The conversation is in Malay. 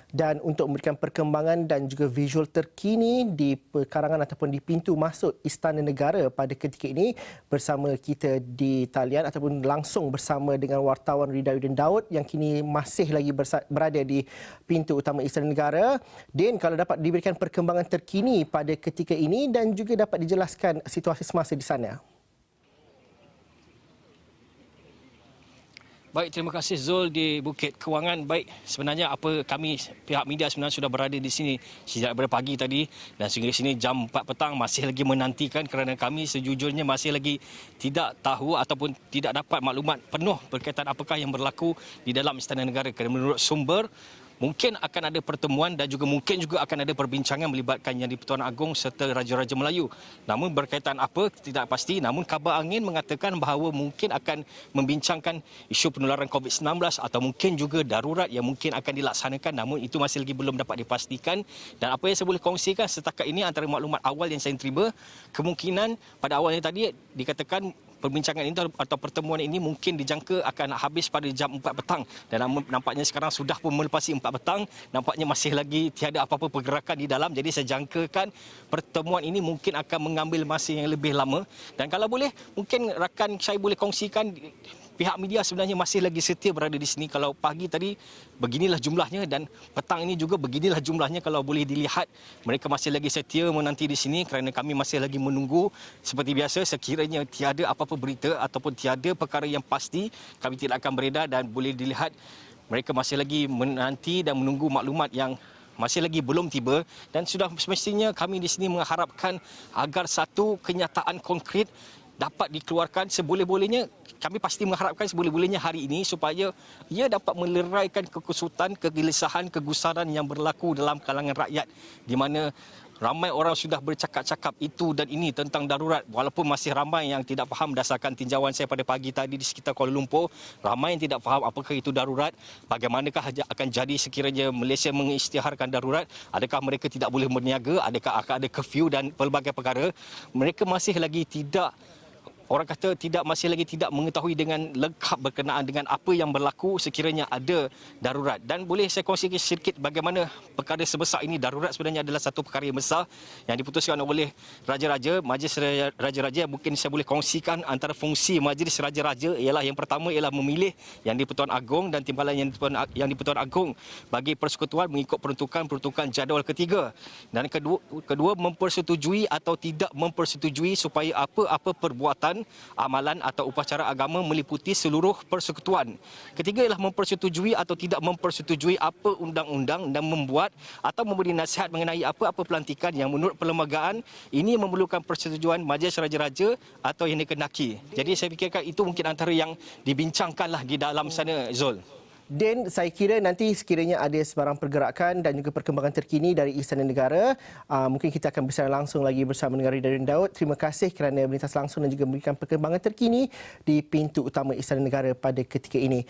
Dan untuk memberikan perkembangan dan juga visual terkini di perkarangan ataupun di pintu masuk Istana Negara pada ketika ini, bersama kita di talian ataupun langsung bersama dengan wartawan Ridayuddin Daud yang kini masih lagi berada di pintu utama Istana Negara. Din, kalau dapat diberikan perkembangan terkini pada ketika ini dan juga dapat dijelaskan situasi semasa di sana. Baik, terima kasih Zul di Bukit Kewangan. Baik, sebenarnya kami pihak media sebenarnya sudah berada di sini sejak daripada pagi tadi dan sehingga sini jam 4 petang masih lagi menantikan kerana kami sejujurnya masih lagi tidak tahu ataupun tidak dapat maklumat penuh berkaitan apakah yang berlaku di dalam Istana Negara. Kerana menurut sumber, mungkin akan ada pertemuan dan juga mungkin juga akan ada perbincangan melibatkan Yang di-Pertuan Agong serta Raja-Raja Melayu. Namun berkaitan apa tidak pasti, namun kabar angin mengatakan bahawa mungkin akan membincangkan isu penularan COVID-19 atau mungkin juga darurat yang mungkin akan dilaksanakan, namun itu masih lagi belum dapat dipastikan. Dan apa yang saya boleh kongsikan setakat ini antara maklumat awal yang saya terima, kemungkinan pada awalnya tadi dikatakan perbincangan ini atau pertemuan ini mungkin dijangka akan habis pada jam 4 petang dan nampaknya sekarang sudah pun melepasi 4 petang, nampaknya masih lagi tiada apa-apa pergerakan di dalam. Jadi saya jangkakan pertemuan ini mungkin akan mengambil masa yang lebih lama. Dan kalau boleh, mungkin rakan saya boleh kongsikan pihak media sebenarnya masih lagi setia berada di sini. Kalau pagi tadi beginilah jumlahnya dan petang ini juga beginilah jumlahnya. Kalau boleh dilihat, mereka masih lagi setia menanti di sini kerana kami masih lagi menunggu. Seperti biasa, sekiranya tiada apa-apa berita ataupun tiada perkara yang pasti, kami tidak akan beredar. Dan boleh dilihat mereka masih lagi menanti dan menunggu maklumat yang masih lagi belum tiba. Dan sudah semestinya kami di sini mengharapkan agar satu kenyataan konkret dapat dikeluarkan seboleh-bolehnya. Kami pasti mengharapkan seboleh-bolehnya hari ini supaya ia dapat meleraikan kekusutan, kegelisahan, kegusaran yang berlaku dalam kalangan rakyat, di mana ramai orang sudah bercakap-cakap itu dan ini tentang darurat, walaupun masih ramai yang tidak faham. Berdasarkan tinjauan saya pada pagi tadi di sekitar Kuala Lumpur, ramai yang tidak faham apakah itu darurat, bagaimanakah akan jadi sekiranya Malaysia mengisytiharkan darurat, adakah mereka tidak boleh berniaga, adakah akan ada curfew dan pelbagai perkara. Mereka masih lagi tidak, orang kata masih lagi tidak mengetahui dengan lengkap berkenaan dengan apa yang berlaku sekiranya ada darurat. Dan boleh saya kongsikan sedikit bagaimana perkara sebesar ini. Darurat sebenarnya adalah satu perkara yang besar yang diputuskan oleh Raja-Raja, Majlis Raja-Raja. Mungkin saya boleh kongsikan antara fungsi Majlis Raja-Raja ialah yang pertama ialah memilih Yang di-Pertuan Agong dan timbalan Yang di-Pertuan Agong bagi persekutuan mengikut peruntukan jadual ketiga. Dan kedua mempersetujui atau tidak mempersetujui supaya apa-apa perbuatan, amalan atau upacara agama meliputi seluruh persekutuan. Ketiga ialah mempersetujui atau tidak mempersetujui apa undang-undang dan membuat atau memberi nasihat mengenai apa-apa pelantikan yang menurut perlembagaan ini memerlukan persetujuan Majlis Raja-Raja atau yang dikehendaki. Jadi saya fikirkan itu mungkin antara yang dibincangkanlah di dalam sana, Zul. Dan saya kira nanti sekiranya ada sebarang pergerakan dan juga perkembangan terkini dari Istana Negara, mungkin kita akan bersama langsung lagi bersama dengan Ridayuddin Daud. Terima kasih kerana melintas langsung dan juga memberikan perkembangan terkini di pintu utama Istana Negara pada ketika ini.